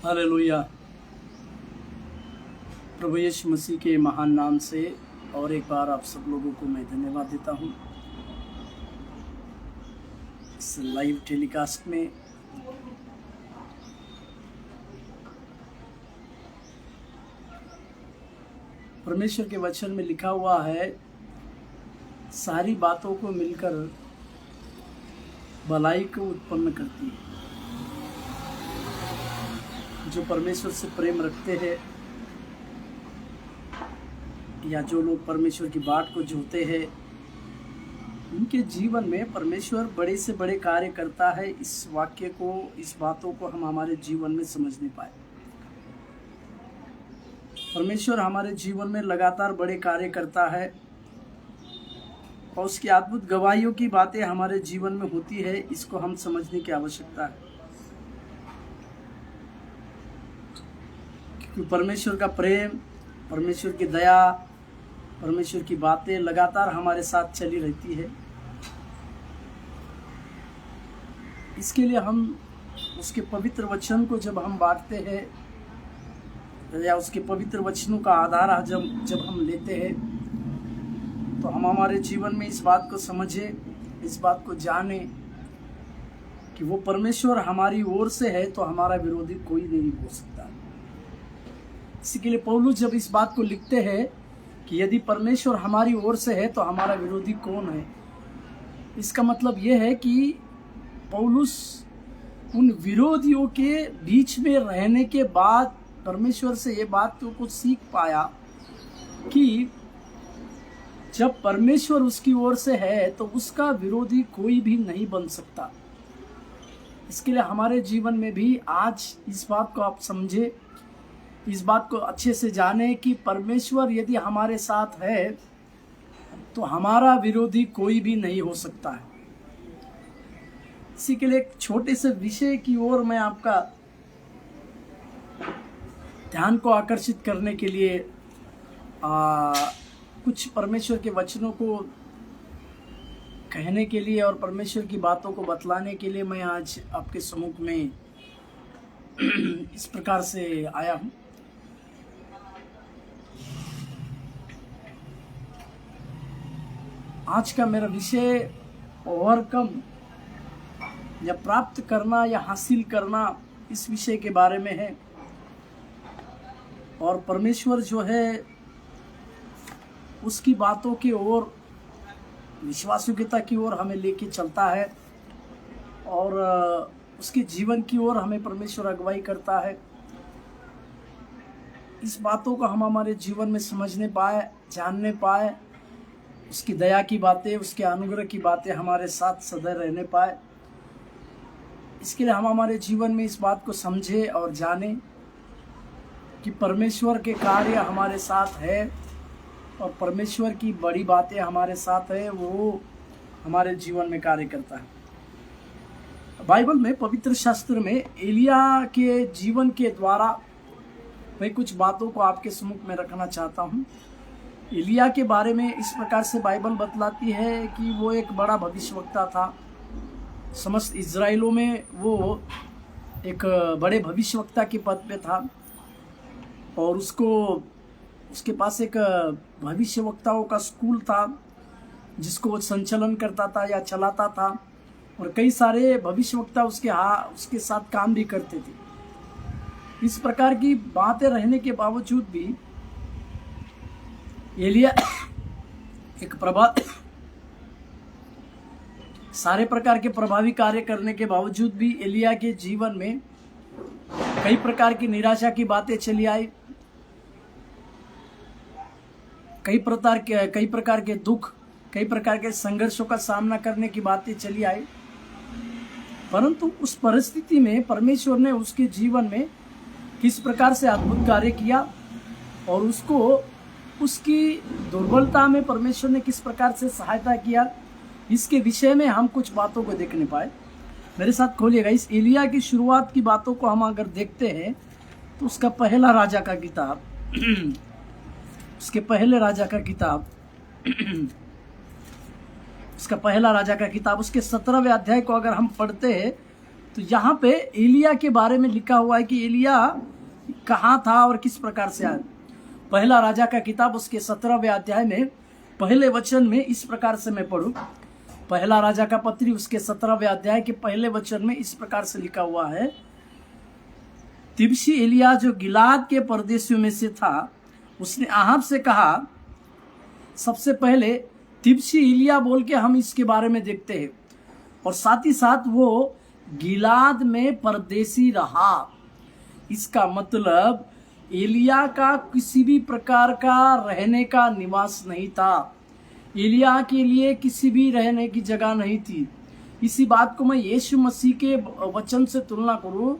Hallelujah. प्रभु यीशु मसीह के महान नाम से और एक बार आप सब लोगों को मैं धन्यवाद देता हूँ इस लाइव टेलीकास्ट में। परमेश्वर के वचन में लिखा हुआ है, सारी बातों को मिलकर भलाई को उत्पन्न करती है। जो परमेश्वर से प्रेम रखते हैं या जो लोग परमेश्वर की बाट को जोते हैं, उनके जीवन में परमेश्वर बड़े से बड़े कार्य करता है। इस वाक्य को, इस बातों को हम हमारे जीवन में समझ नहीं पाए। परमेश्वर हमारे जीवन में लगातार बड़े कार्य करता है और उसकी अद्भुत गवाहियों की बातें हमारे जीवन में होती है। इसको हम समझने की आवश्यकता है, क्योंकि परमेश्वर का प्रेम, परमेश्वर की दया, परमेश्वर की बातें लगातार हमारे साथ चली रहती है। इसके लिए हम उसके पवित्र वचन को जब हम बांटते हैं या उसके पवित्र वचनों का आधार जब हम लेते हैं, तो हम हमारे जीवन में इस बात को समझे, इस बात को जाने कि वो परमेश्वर हमारी ओर से है तो हमारा विरोधी कोई नहीं हो सकता। इसी के लिए पौलुस जब इस बात को लिखते हैं कि यदि परमेश्वर हमारी ओर से है तो हमारा विरोधी कौन है, इसका मतलब यह है कि पौलुस उन विरोधियों के बीच में रहने के बाद परमेश्वर से ये बात को सीख पाया कि जब परमेश्वर उसकी ओर से है तो उसका विरोधी कोई भी नहीं बन सकता। इसके लिए हमारे जीवन में भी आज इस बात को आप समझे, इस बात को अच्छे से जाने कि परमेश्वर यदि हमारे साथ है तो हमारा विरोधी कोई भी नहीं हो सकता है। इसी के लिए एक छोटे से विषय की ओर मैं आपका ध्यान को आकर्षित करने के लिए कुछ परमेश्वर के वचनों को कहने के लिए और परमेश्वर की बातों को बतलाने के लिए मैं आज आपके सम्मुख में इस प्रकार से आया हूँ। आज का मेरा विषय ओवरकम या प्राप्त करना या हासिल करना, इस विषय के बारे में है। और परमेश्वर जो है उसकी बातों की ओर, विश्वासयोग्यता की ओर हमें लेके चलता है और उसके जीवन की ओर हमें परमेश्वर अगुवाई करता है। इस बातों को हम हमारे जीवन में समझने पाए, जानने पाए, उसकी दया की बातें, उसके अनुग्रह की बातें हमारे साथ सदैव रहने पाए। इसके लिए हम हमारे जीवन में इस बात को समझे और जाने कि परमेश्वर के कार्य हमारे साथ है और परमेश्वर की बड़ी बातें हमारे साथ है, वो हमारे जीवन में कार्य करता है। बाइबल में, पवित्र शास्त्र में एलिया के जीवन के द्वारा मैं कुछ बातों को आपके सम्मुख में रखना चाहता हूँ। एलिया के बारे में इस प्रकार से बाइबल बतलाती है कि वो एक बड़ा भविष्यवक्ता था। समस्त इज़राइलों में वो एक बड़े भविष्यवक्ता के पद पे था और उसके पास एक भविष्यवक्ताओं का स्कूल था जिसको वो संचालन करता था या चलाता था, और कई सारे भविष्यवक्ता उसके साथ काम भी करते थे। इस प्रकार की बातें रहने के बावजूद भी एलिया सारे प्रकार के प्रभावी कार्य करने के बावजूद भी एलिया के जीवन में कई प्रकार की निराशा की बातें चली आई, कई प्रकार के दुख, कई प्रकार के संघर्षों का सामना करने की बातें चली आई। परंतु उस परिस्थिति में परमेश्वर ने उसके जीवन में किस प्रकार से अद्भुत कार्य किया और उसको उसकी दुर्बलता में परमेश्वर ने किस प्रकार से सहायता किया, इसके विषय में हम कुछ बातों को देखने पाए। मेरे साथ खोलिएगा। इस एलिया की शुरुआत की बातों को हम अगर देखते हैं तो उसका पहला राजा का किताब उसके पहले राजा का किताब उसका पहला राजा का किताब उसके 17वें अध्याय को अगर हम पढ़ते हैं तो यहाँ पे एलिया के बारे में लिखा हुआ है कि एलिया कहाँ था और किस प्रकार से आया। पहला राजा का किताब उसके 17वें अध्याय में पहले वचन में इस प्रकार से मैं पढ़ूं। पहला राजा का पत्री उसके 17वें अध्याय के पहले वचन में इस प्रकार से लिखा हुआ है, तिबशी एलिया जो गिलाद के परदेशियों में से था, उसने आहाब से कहा। सबसे पहले तिबशी एलिया बोल के हम इसके बारे में देखते हैं, और साथ ही साथ वो गिलाद में परदेशी रहा। इसका मतलब एलिया का किसी भी प्रकार का रहने का निवास नहीं था। एलिया के लिए किसी भी रहने की जगह नहीं थी। इसी बात को मैं यीशु मसीह के वचन से तुलना करूं,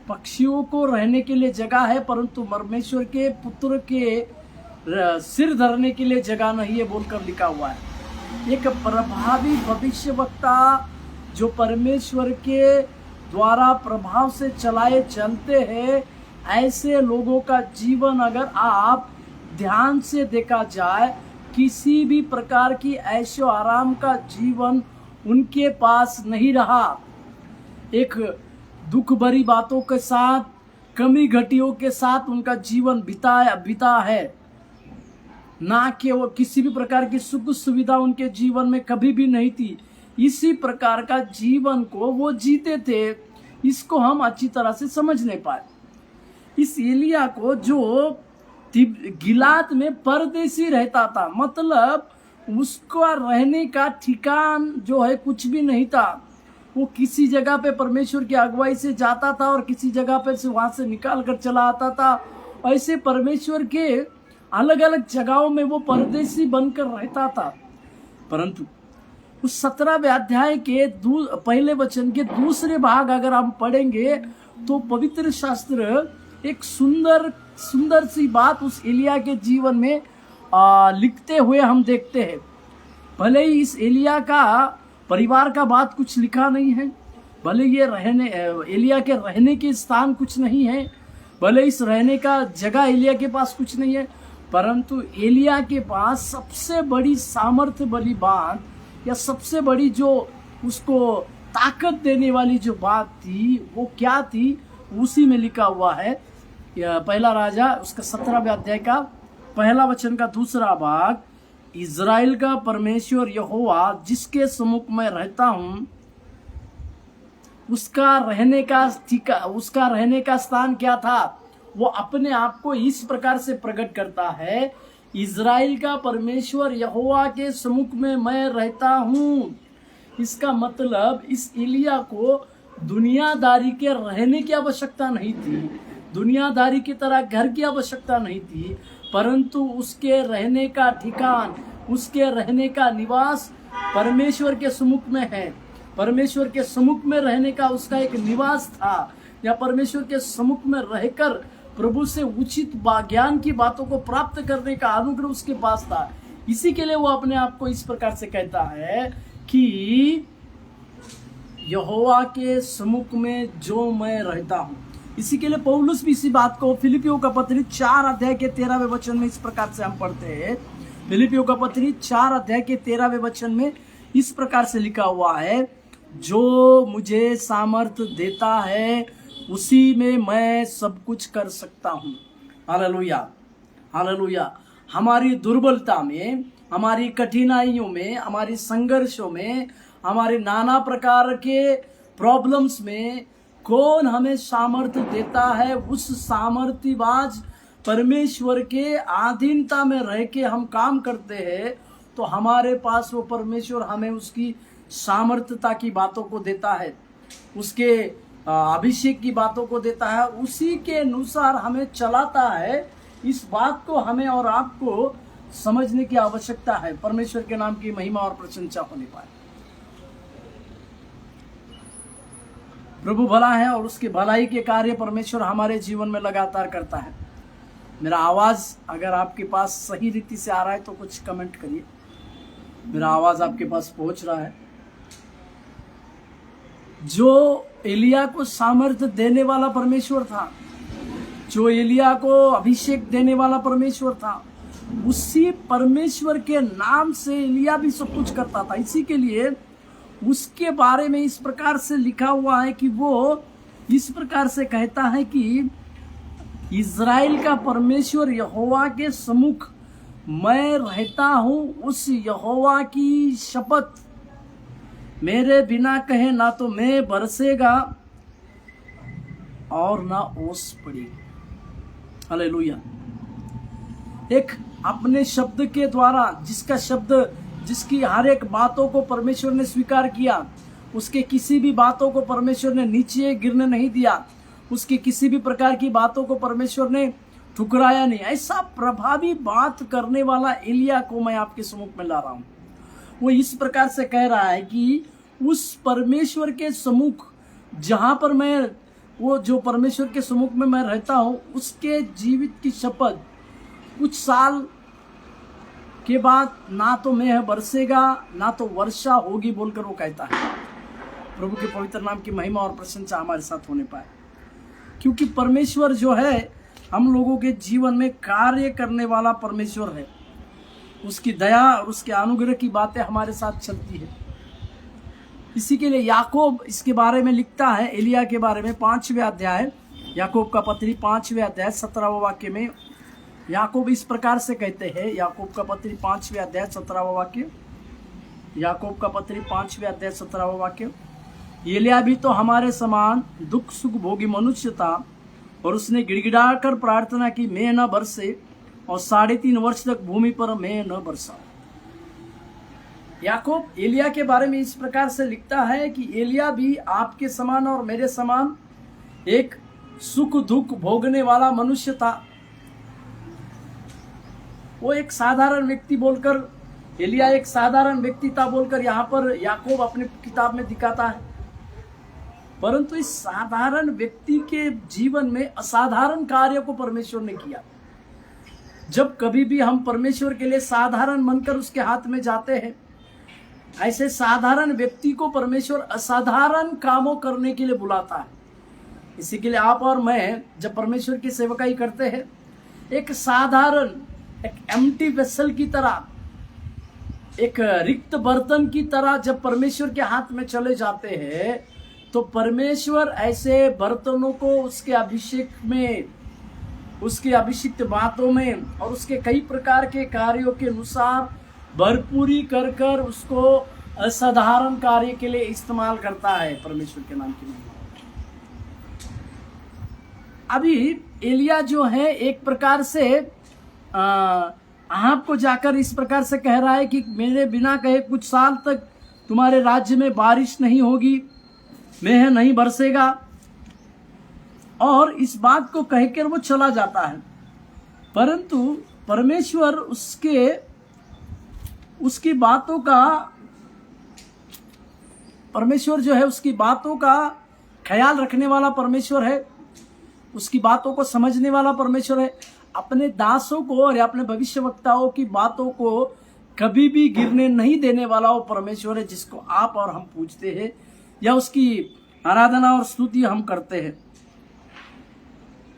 पक्षियों को रहने के लिए जगह है, परंतु परमेश्वर के पुत्र के सिर धरने के लिए जगह नहीं है बोलकर लिखा हुआ है। एक प्रभावी भविष्यवक्ता जो परमेश्वर के द्वारा प्रभाव से चलाए चलते हैं, ऐसे लोगों का जीवन अगर आप ध्यान से देखा जाए, किसी भी प्रकार की ऐशो आराम का जीवन उनके पास नहीं रहा। एक दुख भरी बातों के साथ, कमी घटियों के साथ उनका जीवन बीता है, ना कि वो किसी भी प्रकार की सुख सुविधा उनके जीवन में कभी भी नहीं थी। इसी प्रकार का जीवन को वो जीते थे। इसको हम अच्छी तरह से समझ नहीं पाए। इस एलिया को जो गिलाद में परदेशी रहता था, मतलब उसका रहने का ठिकान जो है कुछ भी नहीं था। वो किसी जगह पे परमेश्वर की अगुवाई से जाता था और किसी जगह पे से वहां से निकाल कर चला आता था। ऐसे परमेश्वर के अलग अलग जगहों में वो परदेशी बनकर रहता था। परंतु उस 17वें अध्याय के पहले वचन के दूसरे भाग अगर हम पढ़ेंगे तो पवित्र शास्त्र एक सुंदर सी बात उस एलिया के जीवन में लिखते हुए हम देखते हैं। भले ही इस एलिया का परिवार का बात कुछ लिखा नहीं है, भले ये एलिया के रहने के स्थान कुछ नहीं है, भले इस रहने का जगह एलिया के पास कुछ नहीं है, परंतु एलिया के पास सबसे बड़ी सामर्थ्य वाली बात या सबसे बड़ी जो उसको ताकत देने वाली जो बात थी वो क्या थी, उसी में लिखा हुआ है। पहला राजा उसका 17वें अध्याय का पहला वचन का दूसरा भाग, इज़राइल का परमेश्वर यहोवा जिसके सम्मुख में रहता हूँ, उसका रहने का स्थान क्या था। वो अपने आप को इस प्रकार से प्रकट करता है, इज़राइल का परमेश्वर यहोवा के सम्मुख में मैं रहता हूँ। इसका मतलब इस एलिया को दुनियादारी के रहने की आवश्यकता नहीं थी, दुनियादारी की तरह घर की आवश्यकता नहीं थी, परंतु उसके रहने का ठिकान, उसके रहने का निवास परमेश्वर के सम्मुख में है। परमेश्वर के सम्मुख में रहने का उसका एक निवास था, या परमेश्वर के सम्मुख में रहकर प्रभु से उचित ज्ञान की बातों को प्राप्त करने का अनुग्रह उसके पास था। इसी के लिए वो अपने आप को इस प्रकार से कहता है कि यहोवा के सम्मुख में जो मैं रहता हूँ। इसी के लिए पौलुस भी इसी बात को फिलिपियों का पत्री 4 अध्याय के 13वें वचन में इस प्रकार से हम पढ़ते हैं। फिलिपियों का पत्री 4 अध्याय के 13वें वचन में इस प्रकार से लिखा हुआ है, जो मुझे सामर्थ्य देता है उसी में मैं सब कुछ कर सकता हूँ। Hallelujah, hallelujah. हमारी दुर्बलता में, हमारी कठिनाइयों में, हमारी संघर्षों में, हमारे नाना प्रकार के प्रॉब्लम्स में कौन हमें सामर्थ्य देता है? उस सामर्थ्यवाज परमेश्वर के अधीनता में रह के हम काम करते हैं तो हमारे पास वो परमेश्वर हमें उसकी सामर्थ्यता की बातों को देता है, उसके अभिषेक की बातों को देता है, उसी के अनुसार हमें चलाता है। इस बात को हमें और आपको समझने की आवश्यकता है। परमेश्वर के नाम की महिमा और प्रशंसा होने पाए। प्रभु भला है और उसके भलाई के कार्य परमेश्वर हमारे जीवन में लगातार करता है। मेरा आवाज अगर आपके पास सही रीति से आ रहा है तो कुछ कमेंट करिए। मेरा आवाज आपके पास पहुंच रहा है? जो एलिया को सामर्थ्य देने वाला परमेश्वर था, जो एलिया को अभिषेक देने वाला परमेश्वर था, उसी परमेश्वर के नाम से एलिया भी सब कुछ करता था। इसी के लिए उसके बारे में इस प्रकार से लिखा हुआ है कि वो इस प्रकार से कहता है कि इज़राइल का परमेश्वर यहोवा के सम्मुख मैं रहता हूं, उस यहोवा की शपथ मेरे बिना कहे ना तो मैं बरसेगा और ना ओस पड़ेगी। हालेलुया। एक अपने शब्द के द्वारा जिसकी हर एक बातों को परमेश्वर ने स्वीकार किया, उसके किसी भी बातों को परमेश्वर ने नीचे गिरने नहीं दिया, उसकी किसी भी प्रकार की बातों को परमेश्वर ने ठुकराया नहीं। ऐसा प्रभावी बात करने वाला एलिया को मैं आपके सम्मुख में ला रहा हूं। वो इस प्रकार से कह रहा है कि उस परमेश्वर के सम्मुख जहां पर वो जो परमेश्वर के सम्मुख में मैं रहता हूं, उसके जीवित की शपथ कुछ साल के बाद ना तो मेह बरसेगा ना तो वर्षा होगी बोलकर वो कहता है। प्रभु के पवित्र नाम की महिमा और प्रशंसा हमारे साथ होने पाए, क्योंकि परमेश्वर जो है हम लोगों के जीवन में कार्य करने वाला परमेश्वर है। उसकी दया और उसके अनुग्रह की बातें हमारे साथ चलती है। इसी के लिए याकूब इसके बारे में लिखता है, एलिया के बारे में 5वें अध्याय, याकूब का पत्री 5वें अध्याय 17वां वाक्य में याकूब इस प्रकार से कहते हैं। याकूब का पत्री 5वें अध्याय 17वां वाक्य, याकूब का पत्री 5वें अध्याय 17वां वाक्य। एलिया भी तो हमारे समान दुख सुख भोगी मनुष्य था, और उसने गिड़गिड़ा कर प्रार्थना की, मैं न बरसे, और 3.5 वर्ष तक भूमि पर मैं न बरसा। याकूब एलिया के बारे में इस प्रकार से लिखता है कि एलिया भी आपके समान और मेरे समान एक सुख दुख भोगने वाला मनुष्य था। वो एक साधारण व्यक्ति बोलकर, एलिया एक साधारण व्यक्ति था बोलकर यहाँ पर याकूब अपनी किताब में दिखाता है। परंतु इस साधारण व्यक्ति के जीवन में असाधारण कार्य को परमेश्वर ने किया। जब कभी भी हम परमेश्वर के लिए साधारण बनकर उसके हाथ में जाते हैं, ऐसे साधारण व्यक्ति को परमेश्वर असाधारण कामों करने के लिए बुलाता है। इसी के लिए आप और मैं जब परमेश्वर की सेवकाई करते हैं, एक साधारण एक एम्प्टी वेसल की तरह, एक रिक्त बर्तन की तरह जब परमेश्वर के हाथ में चले जाते हैं, तो परमेश्वर ऐसे बर्तनों को उसके अभिषेक में, उसके अभिषिक्त बातों में और उसके कई प्रकार के कार्यों के अनुसार भरपूरी कर कर उसको असाधारण कार्य के लिए इस्तेमाल करता है। परमेश्वर के नाम की महिमा। अभी एलिया जो है एक प्रकार से आपको जाकर इस प्रकार से कह रहा है कि मेरे बिना कहे कुछ साल तक तुम्हारे राज्य में बारिश नहीं होगी, मेह नहीं बरसेगा, और इस बात को कहकर वो चला जाता है। परंतु परमेश्वर उसकी बातों का, परमेश्वर जो है उसकी बातों का ख्याल रखने वाला परमेश्वर है, उसकी बातों को समझने वाला परमेश्वर है। अपने दासों को और अपने भविष्यवक्ताओं की बातों को कभी भी गिरने नहीं देने वाला वो परमेश्वर है, जिसको आप और हम पूजते हैं या उसकी आराधना और स्तुति हम करते हैं।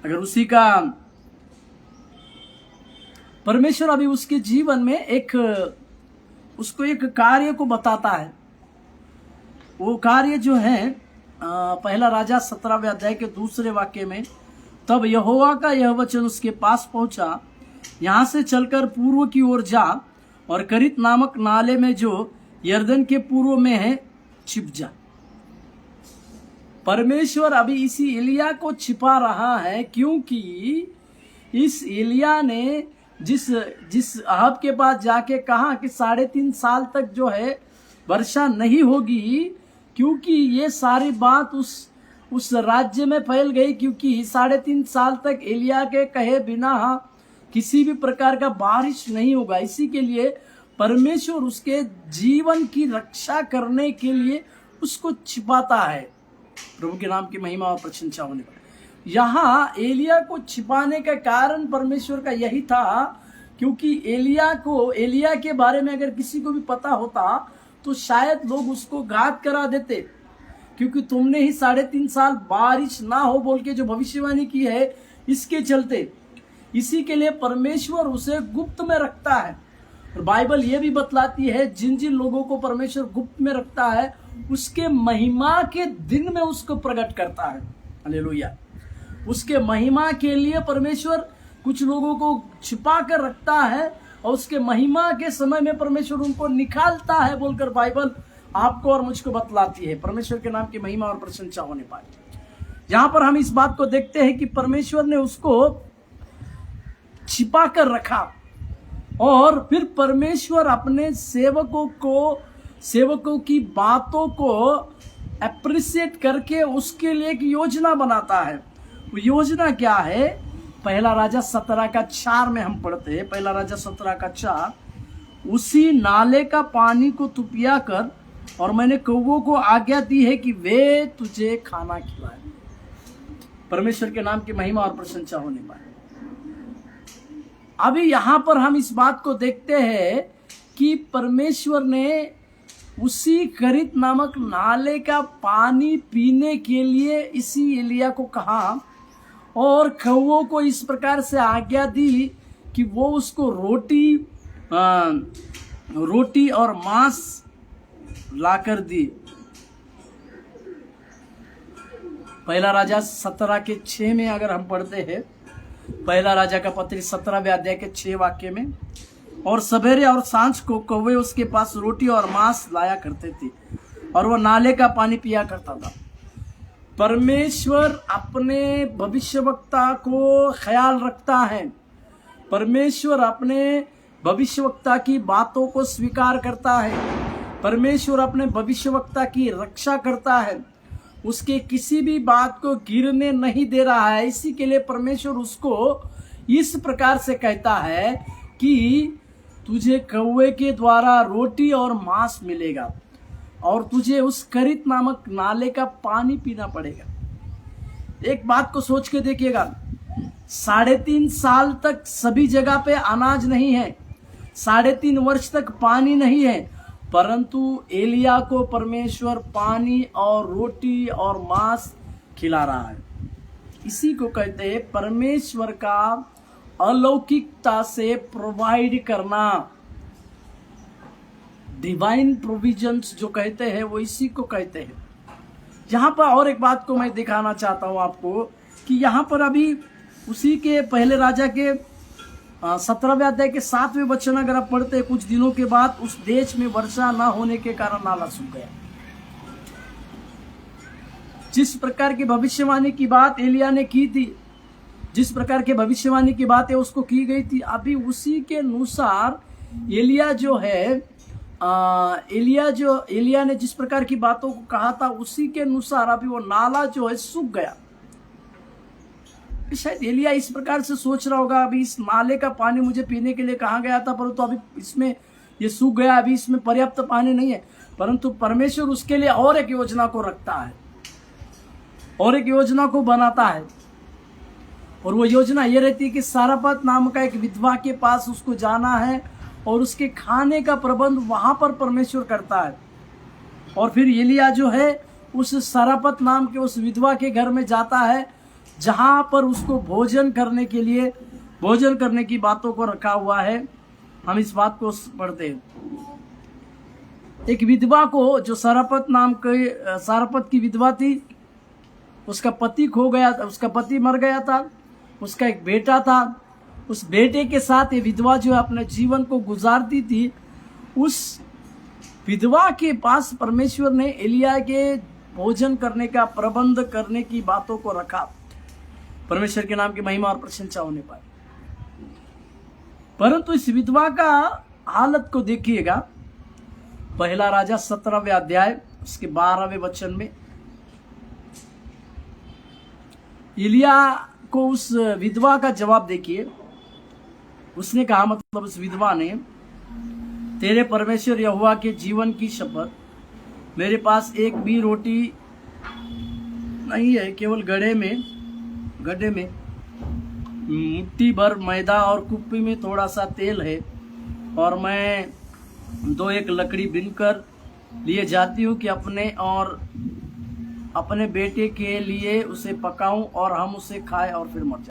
अगर उसी का परमेश्वर अभी उसके जीवन में उसको एक कार्य को बताता है। वो कार्य जो है पहला राजा 17वें अध्याय के 2 वाक्य में, तब यहोवा का यह वचन उसके पास पहुंचा, यहां से चलकर पूर्व की ओर जा और करित नामक नाले में जो यर्दन के पूर्व में है छिप जा। परमेश्वर अभी इसी एलिया को छिपा रहा है, क्योंकि इस एलिया ने जिस अहाब के पास जाके कहा कि 3.5 साल तक जो है वर्षा नहीं होगी, क्योंकि ये सारी बात उस राज्य में फैल गई, क्योंकि 3.5 साल तक एलिया के कहे बिना किसी भी प्रकार का बारिश नहीं होगा। इसी के लिए परमेश्वर उसके जीवन की रक्षा करने के लिए उसको छिपाता है। प्रभु के नाम की महिमा और प्रशंसा होने पर यहाँ एलिया को छिपाने का कारण परमेश्वर का यही था, क्योंकि एलिया के बारे में अगर किसी को भी पता होता तो शायद लोग उसको घात करा देते, क्योंकि तुमने ही 3.5 साल बारिश ना हो बोल के जो भविष्यवाणी की है, इसके चलते। इसी के लिए परमेश्वर उसे गुप्त में रखता है। और बाइबल ये भी बतलाती है जिन जिन लोगों को परमेश्वर गुप्त में रखता है उसके महिमा के दिन में उसको प्रकट करता है। हालेलुया। उसके महिमा के लिए परमेश्वर कुछ लोगों को छिपा कर रखता है और उसके महिमा के समय में परमेश्वर उनको निकालता है बोलकर बाइबल आपको और मुझको बतलाती है। परमेश्वर के नाम की महिमा और प्रशंसा होने पाए। यहां पर हम इस बात को देखते हैं कि परमेश्वर ने उसको छिपा कर रखा और फिर परमेश्वर अपने सेवकों की बातों को एप्रिशिएट करके उसके लिए एक योजना बनाता है। वो योजना क्या है? पहला राजा 17:4 में हम पढ़ते हैं। पहला राजा 17:4, उसी नाले का पानी को तू पिया कर और मैंने कौवों को आज्ञा दी है कि वे तुझे खाना खिलाए। परमेश्वर के नाम की महिमा और प्रशंसा होने पाए। अभी यहां पर हम इस बात को देखते हैं कि परमेश्वर ने उसी करीत नामक नाले का पानी पीने के लिए इसी एलिया को कहा और कौवों को इस प्रकार से आज्ञा दी कि वो उसको रोटी और मांस लाकर दी। पहला राजा 17:6 में अगर हम पढ़ते हैं, पहला राजा का पत्री 17वें अध्याय के 6 वाक्य में, और सवेरे और सांझ को कौवे उसके पास रोटी और मांस लाया करते थे और वह नाले का पानी पिया करता था। परमेश्वर अपने भविष्यवक्ता को ख्याल रखता है। परमेश्वर अपने भविष्यवक्ता की बातों को स्वीकार करता है। परमेश्वर अपने भविष्यवक्ता की रक्षा करता है। उसके किसी भी बात को गिरने नहीं दे रहा है। इसी के लिए परमेश्वर उसको इस प्रकार से कहता है कि तुझे कौवे के द्वारा रोटी और मांस मिलेगा और तुझे उस करीत नामक नाले का पानी पीना पड़ेगा। एक बात को सोच के देखिएगा, 3.5 साल तक सभी जगह पे अनाज नहीं है, 3.5 वर्ष तक पानी नहीं है, परंतु एलिया को परमेश्वर पानी और रोटी और मांस खिला रहा है। इसी को कहते हैं परमेश्वर का अलौकिकता से प्रोवाइड करना। डिवाइन प्रोविजंस जो कहते हैं वो इसी को कहते हैं। यहाँ पर और एक बात को मैं दिखाना चाहता हूँ आपको कि यहाँ पर अभी उसी के पहले राजा के 17वें अध्याय के 7वें वचन अगर आप पढ़ते हैं, कुछ दिनों के बाद उस देश में वर्षा न होने के कारण नाला सूख गया। जिस प्रकार की भविष्यवाणी की बात एलिया ने की थी, जिस प्रकार की भविष्यवाणी की बातें उसको की गई थी, अभी उसी के अनुसार एलिया ने जिस प्रकार की बातों को कहा था उसी के अनुसार अभी वो नाला जो है सूख गया। शायद एलिया इस प्रकार से सोच रहा होगा, अभी इस नाले का पानी मुझे पीने के लिए कहा गया था, परंतु अभी इसमें ये सूख गया, अभी इसमें पर्याप्त पानी नहीं है। परंतु परमेश्वर उसके लिए और एक योजना को रखता है और एक योजना को बनाता है। और वो योजना ये रहती है कि सारापत नाम का एक विधवा के पास उसको जाना है और उसके खाने का प्रबंध वहां पर परमेश्वर करता है। और फिर एलिया जो है उस सारापत नाम के उस विधवा के घर में जाता है जहां पर उसको भोजन करने की बातों को रखा हुआ है। हम इस बात को पढ़ते हैं। एक विधवा को जो सारापत की विधवा थी, उसका पति खो गया था, उसका पति मर गया था, उसका एक बेटा था। उस बेटे के साथ ये विधवा जो अपने जीवन को गुजारती थी, उस विधवा के पास परमेश्वर ने एलिया के भोजन करने का प्रबंध करने की बातों को रखा। परमेश्वर के नाम की महिमा और प्रशंसा होने पाए। परंतु इस विधवा का हालत को देखिएगा, पहला राजा 17वें अध्याय उसके 12वें वचन में एलिया को उस विधवा का जवाब देखिए। उसने कहा, मतलब उस विधवा ने, तेरे परमेश्वर यहोवा के जीवन की शपथ, मेरे पास एक भी रोटी नहीं है, केवल गड्ढे में मुट्ठी भर मैदा और कुप्पी में थोड़ा सा तेल है, और मैं 2-1 लकड़ी बिनकर लिए जाती हूँ कि अपने और अपने बेटे के लिए उसे पकाऊं और हम उसे खाएं और फिर मर जाएं।